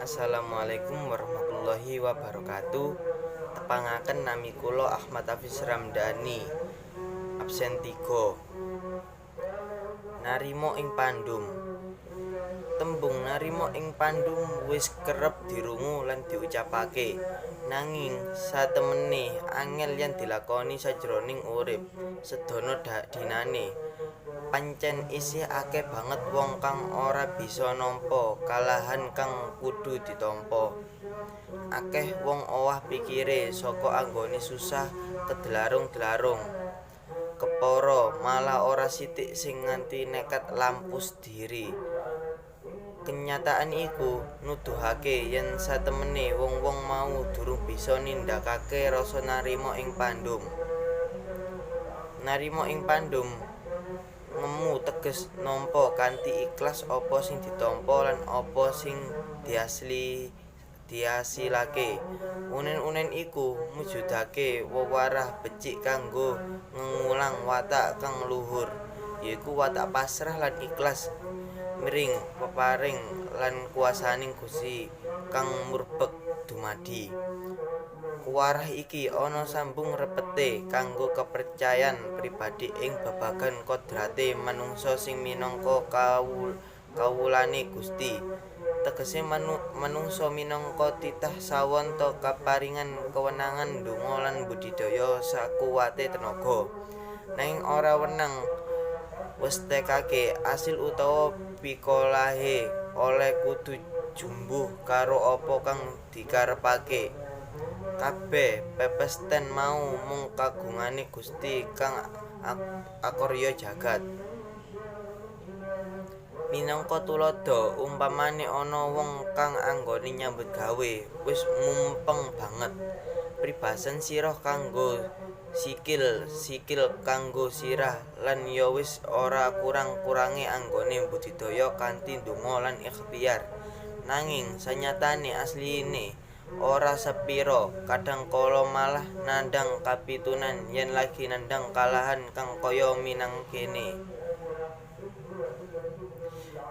Assalamualaikum warahmatullahi wabarakatuh. Tepangaken nami kula Ahmad Hafiz Ramdhani. Absen 3. Narima ing pandum. Tembung narima ing pandum wis kerep dirungu lan diucapake. Nanging satemene angel yen dilakoni sajroning urip sedana dinane. Pancen isih akeh banget wong kang ora bisa nampa kalahan kang kudu ditampa. Akeh wong owah pikire saka anggone susah kedelarung-delarung. Kepara malah ora sithik sing nganti nekat lampus diri. Kenyataan iku nuduhake yen satemene wong-wong mau durung bisa nindakake rasa narima ing pandum. Narima ing pandum ngemu teges nampa kanthi ikhlas apa sing ditampa lan apa sing diasilake. Unen-unen iku mujudake wewarah becik kanggo ngengulang watak kang luhur, yaiku watak pasrah lan ikhlas miring peparing lan kuwasaning Gusti kang murbek dumadi. Kuwarah iki ana sambung repete kanggo kepercayan pribadi ing babagan kodrate manungsa sing minangka kawulane Gusti. Tegese manungsa minangka titah sawanta kaparingan kewenangan ndonga lan budidaya sakuwate tenaga. Nanging ora wenang westekake asil utawa pikolahe oleh kudu jumbuh karo apa kang dikarepake. Kabeh pepesten mau mung kagungane Gusti kang akarya jagat. Minangka tuladha, umpamane ana wong kang anggone nyambut gawe wis mumpeng banget, pribasan sirah kanggo sikil kanggo sirah lan ya wis ora kurang-kurange anggone budidaya kanthi ndonga lan ikhtiar. Nanging sanyatane asline ora sepira, kadangkala malah nandhang kapitunan yen lagi nandhang kalahan kang kaya minangkene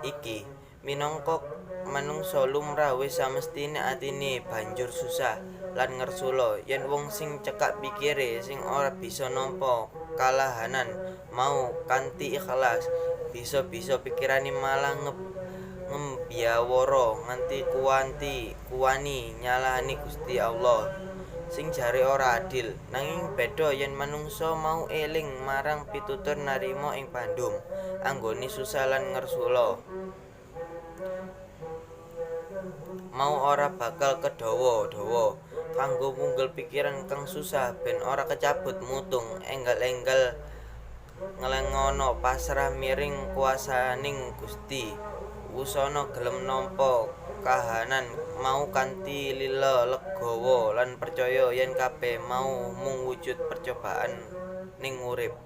iki. Minangka manungsa lumrah wis samestine atine banjur susah lan ngersula yen wong sing cekak pikire sing ora bisa nampa kalahanan mau kanthi ikhlas, bisa-bisa pikirane malah ngembyawara nganti kuwani nyalahani Gusti Allah sing jare ora adil. Nanging beda yen manungsa mau eling marang pitutur narima ing pandum, anggone susah lan ngersula mau ora bakal kedawa-dawa kanggo munggel pikiran kang susah ben ora kecabut mutung enggal-enggal ngelengono pasrah miring kuwasaning Gusti. Wusana gelem nampa kahanan mau kanthi lila legawa lan percaya yen kabeh mau mung wujud percobaan ning urip.